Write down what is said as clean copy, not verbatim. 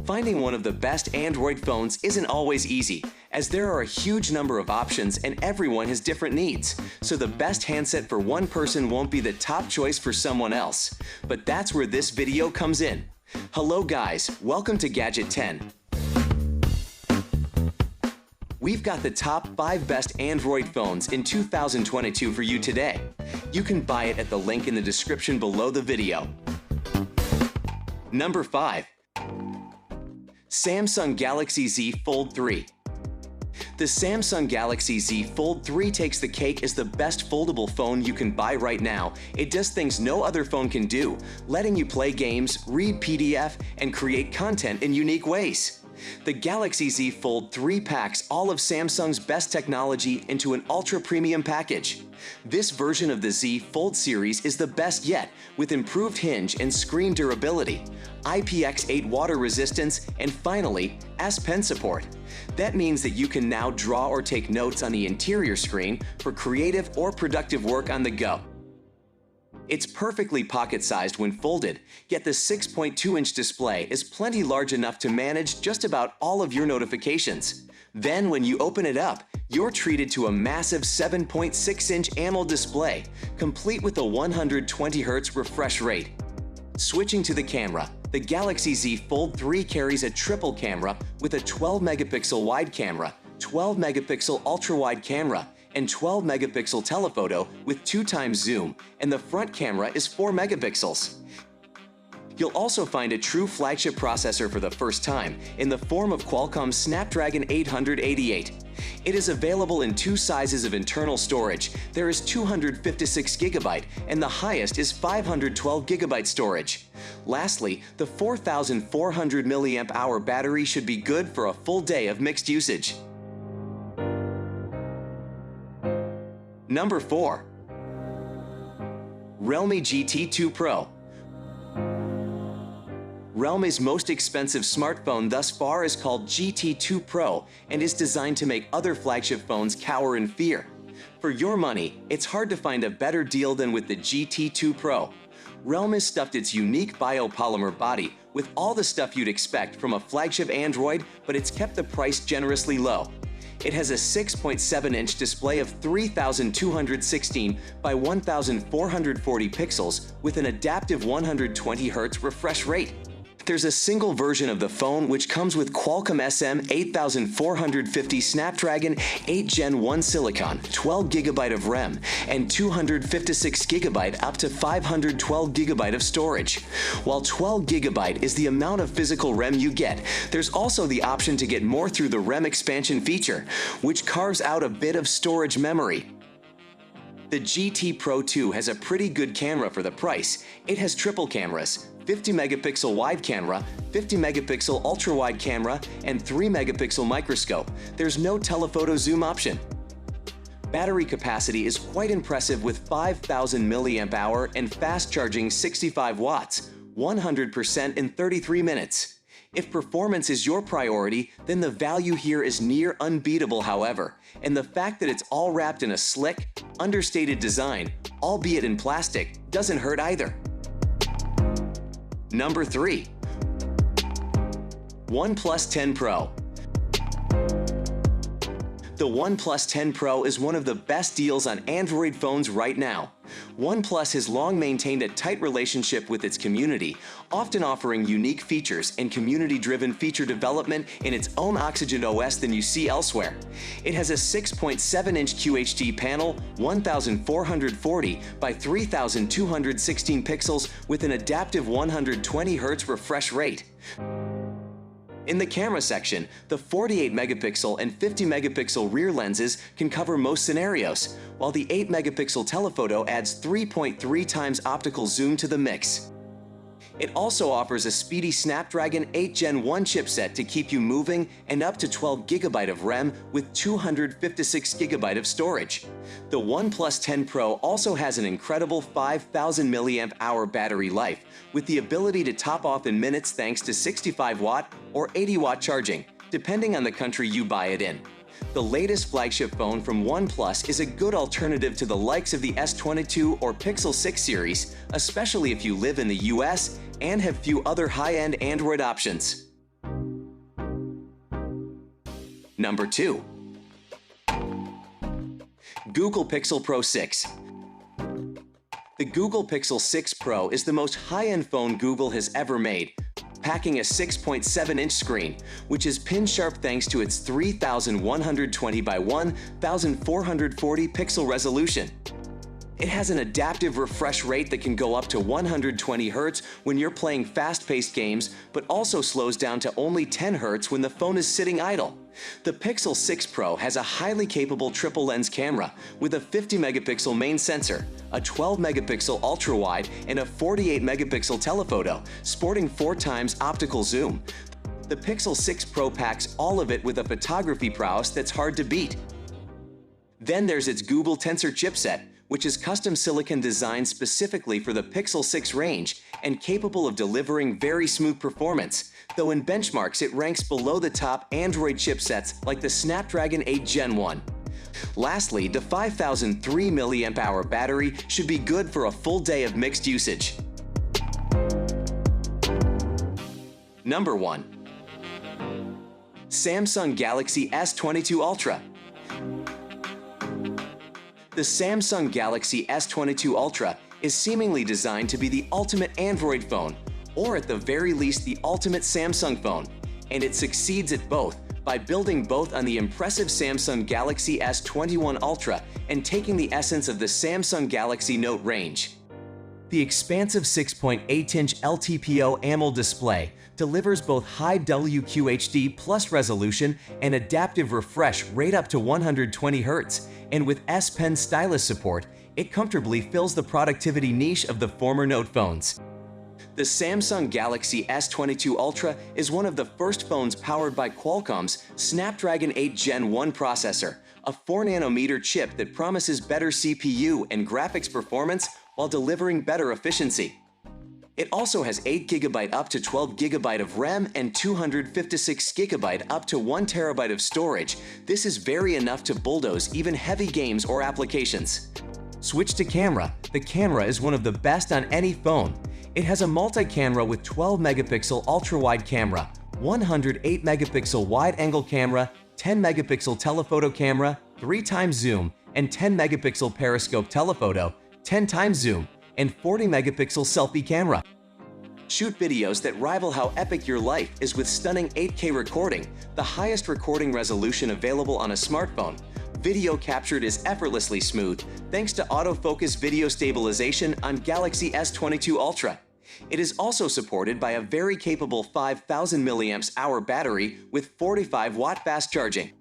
Finding one of the best Android phones isn't always easy, as there are a huge number of options and everyone has different needs, so the best handset for one person won't be the top choice for someone else. But that's where this video comes in. Hello guys, welcome to Gadget 10. We've got the top 5 best Android phones in 2022 for you today. You can buy it at the link in the description below the video. Number 5. Samsung Galaxy Z Fold 3. The Samsung Galaxy Z Fold 3 takes the cake as the best foldable phone you can buy right now. It does things no other phone can do, letting you play games, read PDF, and create content in unique ways. The Galaxy Z Fold 3 packs all of Samsung's best technology into an ultra-premium package. This version of the Z Fold series is the best yet, with improved hinge and screen durability, IPX8 water resistance, and finally, S Pen support. That means that you can now draw or take notes on the interior screen for creative or productive work on the go. It's perfectly pocket-sized when folded, yet the 6.2-inch display is plenty large enough to manage just about all of your notifications. Then, when you open it up, you're treated to a massive 7.6-inch AMOLED display, complete with a 120Hz refresh rate. Switching to the camera, the Galaxy Z Fold 3 carries a triple camera with a 12-megapixel wide camera, 12-megapixel ultra-wide camera, and 12-megapixel telephoto with 2x zoom, and the front camera is 4 megapixels. You'll also find a true flagship processor for the first time in the form of Qualcomm's Snapdragon 888. It is available in 2 sizes of internal storage. There is 256GB and the highest is 512GB storage. Lastly, the 4,400 mAh battery should be good for a full day of mixed usage. Number 4. Realme GT2 Pro. Realme's most expensive smartphone thus far is called GT2 Pro and is designed to make other flagship phones cower in fear. For your money, it's hard to find a better deal than with the GT2 Pro. Realme has stuffed its unique biopolymer body with all the stuff you'd expect from a flagship Android, but it's kept the price generously low. It has a 6.7-inch display of 3,216 by 1,440 pixels with an adaptive 120Hz refresh rate. There's a single version of the phone which comes with Qualcomm SM8450 Snapdragon 8 Gen 1 Silicon, 12GB of RAM, and 256GB up to 512GB of storage. While 12GB is the amount of physical RAM you get, there's also the option to get more through the RAM expansion feature, which carves out a bit of storage memory. The GT Pro 2 has a pretty good camera for the price. It has triple cameras, 50-megapixel wide camera, 50-megapixel ultra-wide camera, and 3-megapixel microscope. There's no telephoto zoom option. Battery capacity is quite impressive with 5,000 mAh and fast charging 65 watts, 100% in 33 minutes. If performance is your priority, then the value here is near unbeatable however, and the fact that it's all wrapped in a slick, understated design, albeit in plastic, doesn't hurt either. Number 3. OnePlus 10 Pro. The OnePlus 10 Pro is one of the best deals on Android phones right now. OnePlus has long maintained a tight relationship with its community, often offering unique features and community-driven feature development in its own Oxygen OS than you see elsewhere. It has a 6.7-inch QHD panel, 1,440 by 3,216 pixels with an adaptive 120Hz refresh rate. In the camera section, the 48-megapixel and 50-megapixel rear lenses can cover most scenarios, while the 8-megapixel telephoto adds 3.3 times optical zoom to the mix. It also offers a speedy Snapdragon 8 Gen 1 chipset to keep you moving and up to 12GB of RAM with 256GB of storage. The OnePlus 10 Pro also has an incredible 5,000 mAh battery life with the ability to top off in minutes thanks to 65-watt or 80-watt charging, depending on the country you buy it in. The latest flagship phone from OnePlus is a good alternative to the likes of the S22 or Pixel 6 series, especially if you live in the US and have few other high-end Android options. Number 2. Google Pixel Pro 6. The Google Pixel 6 Pro is the most high-end phone Google has ever made, packing a 6.7-inch screen, which is pin-sharp thanks to its 3120 by 1440 pixel resolution. It has an adaptive refresh rate that can go up to 120 Hz when you're playing fast-paced games, but also slows down to only 10 Hz when the phone is sitting idle. The Pixel 6 Pro has a highly capable triple-lens camera with a 50-megapixel main sensor, a 12-megapixel ultra-wide, and a 48-megapixel telephoto, sporting 4x optical zoom. The Pixel 6 Pro packs all of it with a photography prowess that's hard to beat. Then there's its Google Tensor chipset, which is custom silicon designed specifically for the Pixel 6 range and capable of delivering very smooth performance, though in benchmarks it ranks below the top Android chipsets like the Snapdragon 8 Gen 1. Lastly, the 5003 mAh battery should be good for a full day of mixed usage. Number 1. Samsung Galaxy S22 Ultra. The Samsung Galaxy S22 Ultra is seemingly designed to be the ultimate Android phone, or at the very least the ultimate Samsung phone, and it succeeds at both by building both on the impressive Samsung Galaxy S21 Ultra and taking the essence of the Samsung Galaxy Note range. The expansive 6.8-inch LTPO AMOLED display delivers both high WQHD plus resolution and adaptive refresh rate up to 120 Hz, and with S Pen stylus support, it comfortably fills the productivity niche of the former Note phones. The Samsung Galaxy S22 Ultra is one of the first phones powered by Qualcomm's Snapdragon 8 Gen 1 processor, a 4nm chip that promises better CPU and graphics performance while delivering better efficiency. It also has 8GB up to 12GB of RAM and 256GB up to 1TB of storage. This is very enough to bulldoze even heavy games or applications. Switch to camera. The camera is one of the best on any phone. It has a multi-camera with 12-megapixel ultra-wide camera, 108-megapixel wide-angle camera, 10-megapixel telephoto camera, 3x zoom, and 10-megapixel periscope telephoto, 10x zoom, and 40-megapixel selfie camera. Shoot videos that rival how epic your life is with stunning 8K recording, the highest recording resolution available on a smartphone. Video captured is effortlessly smooth thanks to autofocus video stabilization on Galaxy S22 Ultra. It is also supported by a very capable 5000 mAh battery with 45-watt fast charging.